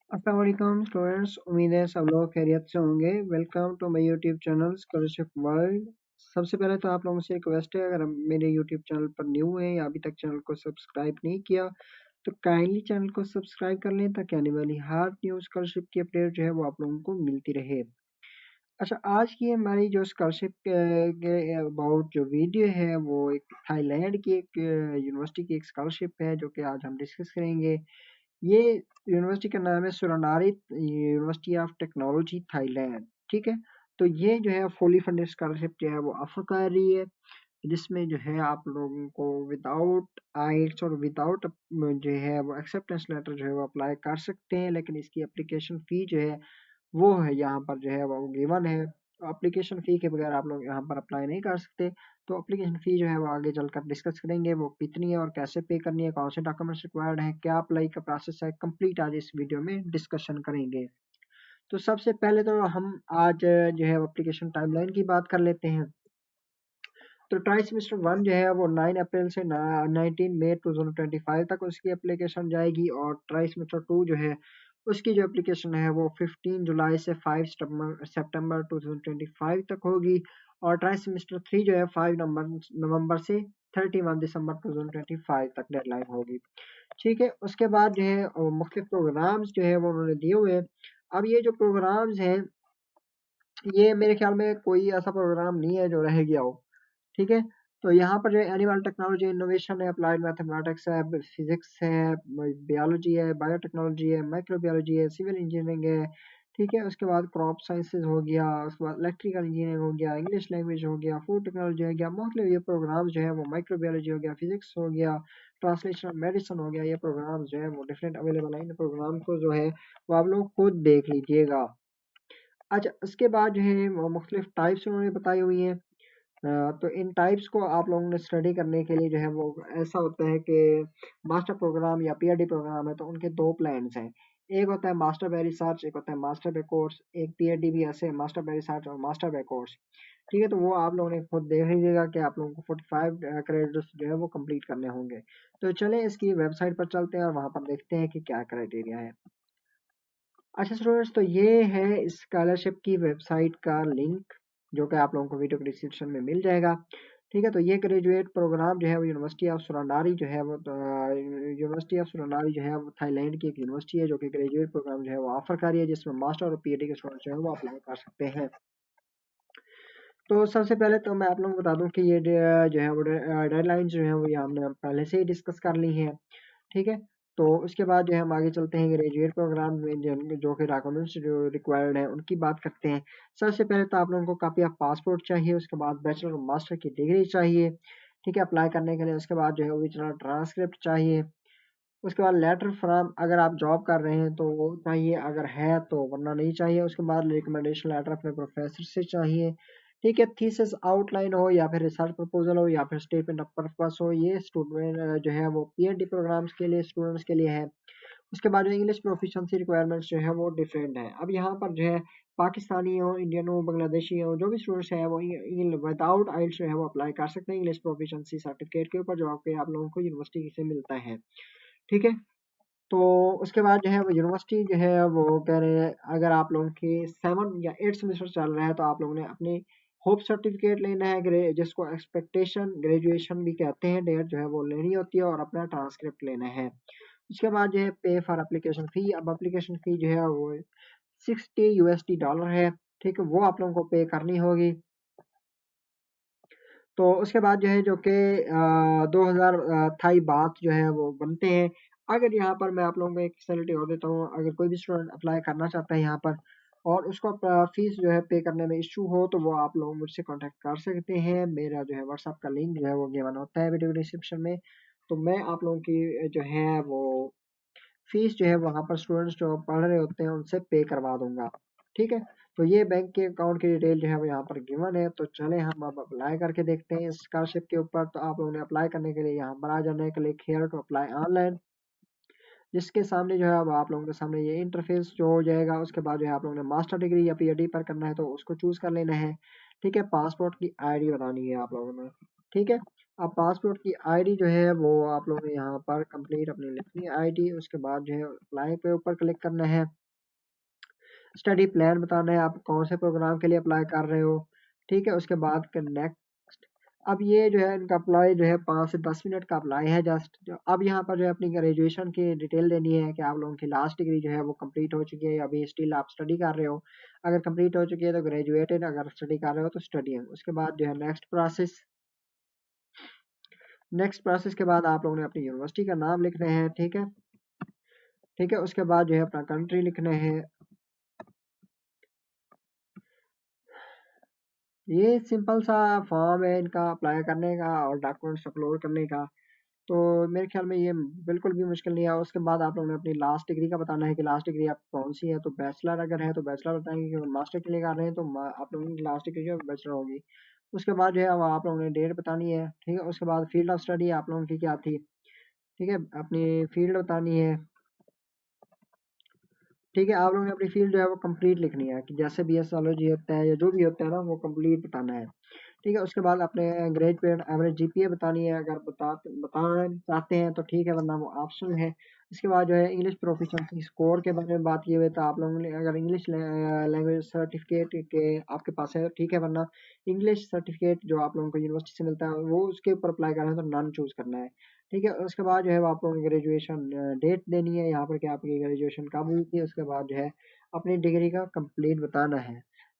अस्सलाम वालेकुम स्टूडेंट्स, उम्मीद है सब लोग खैरियत से होंगे। Welcome to my YouTube channel scholarship world. सबसे पहले तो आप लोगों से रिक्वेस्ट है, अगर आप मेरे यूट्यूब चैनल पर न्यू हैं या अभी तक चैनल को सब्सक्राइब नहीं किया तो काइंडली चैनल को सब्सक्राइब कर लें ताकि आने वाली हर न्यू स्कॉलरशिप की अपडेट जो है वो आप लोगों को मिलती रहे। अच्छा, आज की हमारी जो स्कॉलरशिप के अबाउट जो वीडियो है वो एक थाईलैंड की एक यूनिवर्सिटी की एक स्कॉलरशिप है जो कि आज हम डिस्कस करेंगे। ये यूनिवर्सिटी का नाम है सुरनारी यूनिवर्सिटी ऑफ टेक्नोलॉजी थाईलैंड। ठीक है, तो ये जो है फुली फंडेड स्कॉलरशिप जो है वो ऑफर कर रही है, जिसमें जो है आप लोगों को विदाउट आइल्स और विदाउट जो है वो एक्सेप्टेंस लेटर जो है वो अप्लाई कर सकते हैं, लेकिन इसकी एप्लीकेशन फ़ी जो है वो है यहाँ पर जो है वो गिवन है। तो एप्लीकेशन फ़ी के बगैर आप लोग यहाँ पर अप्लाई नहीं कर सकते। तो एप्लीकेशन फ़ी जो है वो आगे चलकर डिस्कस करेंगे, वो कितनी है और कैसे पे करनी है, कौन से डॉक्यूमेंट्स रिक्वायर्ड हैं, क्या अप्लाई का प्रोसेस है, कंप्लीट आज इस वीडियो में डिस्कशन करेंगे। तो सबसे पहले तो हम आज जो है एप्लीकेशन टाइमलाइन की बात कर लेते हैं। तो ट्राई सेमेस्टर 1 जो है वो 9 अप्रैल से 19 मई 2025 तक उसकी एप्लीकेशन जाएगी, और ट्राई सेमेस्टर 2 जो है उसकी जो एप्लीकेशन है वो 15 जुलाई से 5 सितंबर 2025 तक होगी, और ट्राई सेमेस्टर 3 जो है 5 नवंबर से 31 दिसंबर 2025 तक डेडलाइन होगी। ठीक है, उसके बाद जो है मुख्तलिफ प्रोग्राम्स जो है वो उन्होंने दिए हुए हैं। अब ये जो प्रोग्राम्स हैं, ये मेरे ख्याल में कोई ऐसा प्रोग्राम नहीं है जो रह गया हो। ठीक है, तो यहाँ पर जो है एनिमल टेक्नोलॉजी इनोवेशन है, अप्लाइड मैथमेटिक्स है, फिजिक्स है, बायोलॉजी है, बायोटेक्नोलॉजी है, माइक्रोबायोलॉजी है, सिविल इंजीनियरिंग है। ठीक है, उसके बाद क्रॉप साइंसेज हो गया, उसके बाद इलेक्ट्रिकल इंजीनियरिंग हो गया, इंग्लिश लैंग्वेज हो गया, फूड टेक्नोलॉजी हो गया, मोस्टली ये प्रोग्राम जो है वो माइक्रोबायोलॉजी हो गया, फिजिक्स हो गया, ट्रांसलेशन मेडिसिन हो गया। ये प्रोग्राम जो है वो डिफरेंट अवेलेबल है। इन प्रोग्राम को जो है वो आप लोग खुद देख लीजिएगा। अच्छा, उसके बाद जो है वो मुख्तलिफ टाइप्स उन्होंने बताई हुई हैं। तो इन टाइप्स को आप लोगों ने स्टडी करने के लिए जो है वो ऐसा होता है कि मास्टर प्रोग्राम या पीएचडी प्रोग्राम है तो उनके दो प्लान्स हैं। एक होता है मास्टर बाय रिसर्च, एक होता है मास्टर बाय कोर्स। एक पीएचडी भी ऐसे मास्टर बाय रिसर्च और मास्टर बाय कोर्स। ठीक है, तो वो आप लोगों ने खुद देख लीजिएगा कि आप लोगों को 45 क्रेडिट्स जो है वो कंप्लीट करने होंगे। तो चलें इसकी वेबसाइट पर चलते हैं और वहाँ पर देखते हैं कि क्या क्राइटेरिया है। अच्छा स्टूडेंट्स, तो ये है स्कॉलरशिप की वेबसाइट का लिंक, जो कि आप लोगों को वीडियो के डिस्क्रिप्शन में मिल जाएगा। ठीक है, तो ये ग्रेजुएट प्रोग्राम जो है वो यूनिवर्सिटी ऑफ सुरनारी जो है वो यूनिवर्सिटी ऑफ सुरनारी जो है वो थाईलैंड की एक यूनिवर्सिटी है जो कि ग्रेजुएट प्रोग्राम जो है वो ऑफर कर रही है, जिसमें मास्टर और पीएचडी के स्टूडेंट जो है वो अप्लाई कर सकते हैं। तो सबसे पहले तो मैं आप लोगों को बता दूं कि ये जो है वो डेडलाइंस जो है वो ये हमने पहले से ही डिस्कस कर ली हैं। ठीक है, तो उसके बाद जो है हम आगे चलते हैं ग्रेजुएट प्रोग्राम में जो कि डॉक्यूमेंट्स जो रिक्वायर्ड हैं उनकी बात करते हैं। सबसे पहले तो आप लोगों को कापी ऑफ पासपोर्ट चाहिए, उसके बाद बैचलर और मास्टर की डिग्री चाहिए। ठीक है, अप्लाई करने के लिए। उसके बाद जो है ओरिजिनल ट्रांसक्रिप्ट चाहिए। उसके बाद लेटर फ्रॉम, अगर आप जॉब कर रहे हैं तो वो चाहिए, अगर है तो, वरना नहीं चाहिए। उसके बाद रिकमेंडेशन लेटर अपने प्रोफेसर से चाहिए। ठीक है, थीसिस आउटलाइन हो या फिर रिसर्च प्रपोजल हो या फिर स्टेटमेंट ऑफ पर्पस हो। ये स्टूडेंट जो है वो पीएचडी प्रोग्राम्स के लिए स्टूडेंट्स के लिए है। उसके बाद जो इंग्लिश प्रोफिशिएंसी रिक्वायरमेंट्स जो है वो डिफरेंट है। अब यहाँ पर जो है पाकिस्तानी हो, इंडियन हो, बांग्लादेशी हो, जो भी स्टूडेंट्स है वो विदाउट आइल्स जो है वो अप्लाई कर सकते हैं इंग्लिश प्रोफिशिएंसी सर्टिफिकेट के ऊपर, जो आपके आप लोगों को यूनिवर्सिटी से मिलता है। ठीक है, तो उसके बाद जो है वो यूनिवर्सिटी जो है वो कह रहे हैं, अगर आप लोगों के 7 या 8 सेमेस्टर चल रहा है तो आप लोगों ने अपने होप सर्टिफिकेट लेना है, जिसको एक्सपेक्टेशन ग्रेजुएशन भी कहते हैं, डेट जो है वो लेनी होती है, और अपना ट्रांसक्रिप्ट लेना है। उसके बाद जो है पे फॉर एप्लीकेशन फ़ी। अब एप्लीकेशन फ़ी जो है वो 60 यूएसडी डॉलर है। ठीक है, वो आप लोगों को पे करनी होगी। तो उसके बाद जो है जो कि 2000 थाई बात जो है वो बनते हैं। अगर यहाँ पर मैं आप लोगों को एक फैसिलिटी और देता हूँ, अगर कोई भी स्टूडेंट अप्लाई करना चाहता है यहाँ पर और उसको फीस जो है पे करने में इशू हो, तो वो आप लोग मुझसे कांटेक्ट कर सकते हैं। मेरा जो है व्हाट्सएप का लिंक जो है वो गिवन होता है वीडियो डिस्क्रिप्शन में। तो मैं आप लोगों की जो है वो फीस जो है वहाँ पर स्टूडेंट्स जो पढ़ रहे होते हैं उनसे पे करवा दूंगा। ठीक है, तो ये बैंक के अकाउंट की डिटेल जो है वो यहाँ पर गिवन है। तो चले हम अब अप्लाई करके देखते हैं स्कॉलरशिप के ऊपर। तो आप लोगों ने अप्लाई करने के लिए यहाँ पर आ जाने के लिए हेयर टू अप्लाई ऑनलाइन, जिसके सामने जो है अब आप लोगों के सामने ये इंटरफेस जो हो जाएगा। उसके बाद जो है आप लोगों ने मास्टर डिग्री या पीएचडी पर करना है तो उसको चूज कर लेना है। ठीक है, पासपोर्ट की आईडी बनानी है आप लोगों ने। ठीक है, अब पासपोर्ट की आईडी जो है वो आप लोगों ने यहाँ पर कंप्लीट अपनी लिखनी है आईडी। उसके बाद जो है अप्लाई पे ऊपर क्लिक करना है। स्टडी प्लान बताना है आप कौन से प्रोग्राम के लिए अप्लाई कर रहे हो। ठीक है, उसके बाद नेक्स्ट। अब ये जो है इनका अप्लाई जो है 5 से 10 मिनट का अप्लाई है जस्ट। अब यहाँ पर जो है अपनी ग्रेजुएशन की डिटेल देनी है कि आप लोगों की लास्ट डिग्री जो है वो कंप्लीट हो चुकी है या अभी स्टिल आप स्टडी कर रहे हो। अगर कंप्लीट हो चुकी है तो ग्रेजुएटेड, अगर स्टडी कर रहे हो तो स्टडी है। उसके बाद जो है नेक्स्ट प्रोसेस। नेक्स्ट प्रोसेस के बाद आप लोगों ने अपनी यूनिवर्सिटी का नाम लिखना है। ठीक है, ठीक है। उसके बाद जो है अपना कंट्री लिखना है। ये सिंपल सा फॉर्म है इनका अप्लाई करने का और डॉक्यूमेंट्स अपलोड करने का। तो मेरे ख्याल में ये बिल्कुल भी मुश्किल नहीं है। उसके बाद आप लोगों ने अपनी लास्ट डिग्री का बताना है कि लास्ट डिग्री आप कौन सी है। तो बैचलर अगर है तो बैचलर बताएंगे, कि मास्टर के लिए कर रहे हैं तो आप लोगों की लास्ट डिग्री जो है बैचलर होगी। उसके बाद जो है अब आप लोगों ने डेट बतानी है। ठीक है, उसके बाद फील्ड ऑफ स्टडी आप लोगों की क्या थी। ठीक है, अपनी फील्ड बतानी है। ठीक है, आप लोगों ने अपनी फील्ड जो है वो कंप्लीट लिखनी है कि जैसे बीएसआलॉजी होता है या जो भी होता है ना वो कंप्लीट बताना है। ठीक है, उसके बाद अपने ग्रेजुएट एवरेज जीपीए बतानी है। अगर बताना चाहते हैं तो ठीक है, वरना वो ऑप्शन है। इसके बाद जो है इंग्लिश प्रोफिशिएंसी स्कोर के बारे में बात की हुई, तो आप लोगों ने अगर इंग्लिश लैंग्वेज सर्टिफिकेट के आपके पास है तो ठीक है, वरना इंग्लिश सर्टिफिकेट जो आप लोगों को यूनिवर्सिटी से मिलता है वो उसके ऊपर अप्लाई करना है तो नन चूज करना है। ठीक है, उसके बाद जो है वो आप लोगों की ग्रेजुएशन डेट देनी है यहाँ पर कि आपकी ग्रेजुएशन कब हुई थी। उसके बाद जो है अपनी डिग्री का कंप्लीट बताना है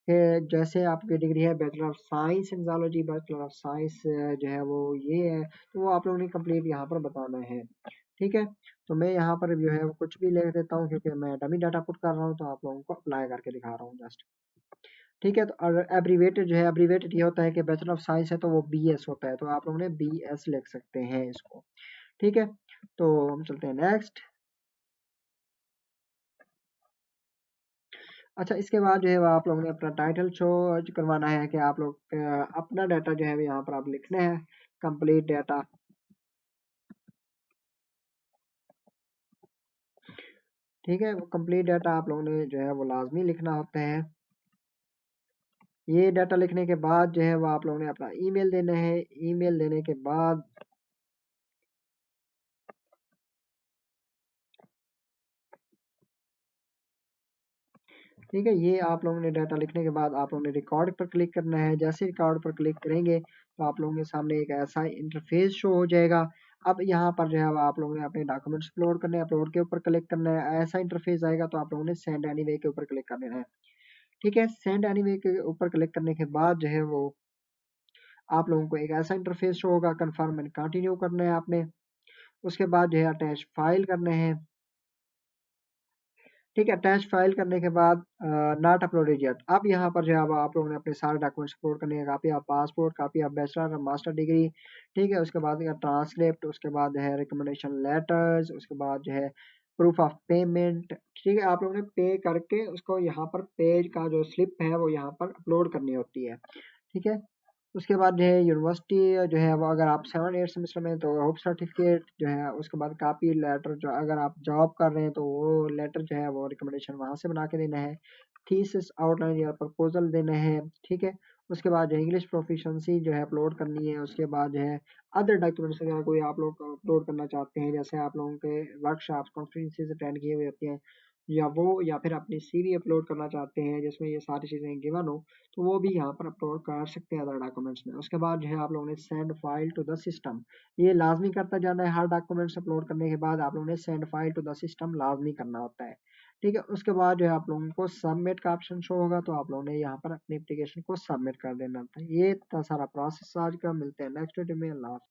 कि जैसे आपकी डिग्री है bachelor of science in zoology, bachelor of science जो है वो ये है, तो वो आप लोगों ने कंप्लीट यहाँ पर बताना है। ठीक है, तो मैं यहाँ पर जो है वो कुछ भी लिख देता हूँ क्योंकि मैं डमी डाटा पुट कर रहा हूँ, तो आप लोगों को अप्लाई करके दिखा रहा हूँ जस्ट। ठीक है, तो और एब्रीवेटेड जो है, एब्रीवेटेड ये होता है कि बैचलर ऑफ साइंस है तो वो बीएस होता है, तो आप लोगों ने बीएस लिख सकते हैं इसको। ठीक है, तो हम चलते हैं नेक्स्ट। अच्छा, इसके बाद जो है वो आप लोगों ने अपना टाइटल शो करवाना है कि आप लोग अपना डाटा जो है वो यहाँ पर आप लिखना है, कंप्लीट डाटा। ठीक है, वो कंप्लीट डाटा आप लोगों ने जो है वो लाजमी लिखना होता है। ये डाटा लिखने के बाद जो है वो आप लोगों ने अपना ईमेल देना है। ईमेल देने के बाद ठीक है, ये आप लोगों ने डाटा लिखने के बाद आप लोगों ने रिकॉर्ड पर क्लिक करना है। जैसे रिकॉर्ड पर क्लिक करेंगे तो आप लोगों के सामने एक ऐसा इंटरफेस शो हो जाएगा। अब यहाँ पर जो है वो आप लोगों ने अपने डॉक्यूमेंट्स अपलोड करने हैं, अपलोड के ऊपर क्लिक करना है। ऐसा इंटरफेस आएगा तो आप लोगों ने सेंड एनीवे के ऊपर क्लिक कर देना है। ठीक है, सेंड एनीवे के ऊपर क्लिक करने के बाद जो है वो आप लोगों को एक ऐसा इंटरफेस शो होगा, कन्फर्म एंड कंटिन्यू करना है आपने। उसके बाद जो है अटैच फाइल करने हैं। ठीक है, अटैच फाइल करने के बाद नॉट अपलोडेड येट। अब यहाँ पर जो है अब आप लोगों ने अपने सारे डॉक्यूमेंट्स अपलोड करने हैं, copy of passport, copy of bachelor और मास्टर डिग्री। ठीक है, उसके बाद ट्रांसक्रिप्ट, उसके बाद है रिकमेंडेशन लेटर्स, उसके बाद जो है प्रूफ ऑफ पेमेंट। ठीक है, आप लोगों ने पे करके उसको यहाँ पर पेज का जो स्लिप है वो यहाँ पर अपलोड करनी होती है। ठीक है, उसके बाद जो है यूनिवर्सिटी जो है वो अगर आप 7 8 सेमेस्टर में तो होप सर्टिफिकेट जो है, उसके बाद कापी लेटर जो अगर आप जॉब कर रहे हैं तो वो लेटर जो है वो रिकमेंडेशन वहाँ से बना के देना है। थीसिस आउटलाइन या प्रपोजल देना है। ठीक है, उसके बाद जो इंग्लिश प्रोफिशिएंसी जो है अपलोड करनी है। उसके बाद जो है अदर डॉक्यूमेंट्स अगर कोई आप लोग अपलोड करना चाहते हैं, जैसे आप लोगों के वर्कशॉप कॉन्फ्रेंसेज अटेंड किए हुए होते हैं या वो, या फिर अपनी सीवी अपलोड करना चाहते हैं जिसमें ये सारी चीज़ें गिवन हो, तो वो भी यहाँ पर अपलोड कर सकते हैं अदर डॉक्यूमेंट्स में। उसके बाद जो है आप लोगों ने send file to the system, ये लाजमी करता जाना है। हर डॉक्यूमेंट्स अपलोड करने के बाद आप लोगों ने send file to the system लाजमी करना होता है। ठीक है, उसके बाद जो है आप लोगों को सबमिट का ऑप्शन शो होगा, तो आप लोगों ने यहाँ पर अपनी एप्लीकेशन को सबमिट कर देना होता है। ये इतना सारा प्रोसेस आज का। मिलते हैं नेक्स्ट वीडियो में। अल्लाह हाफ़िज़।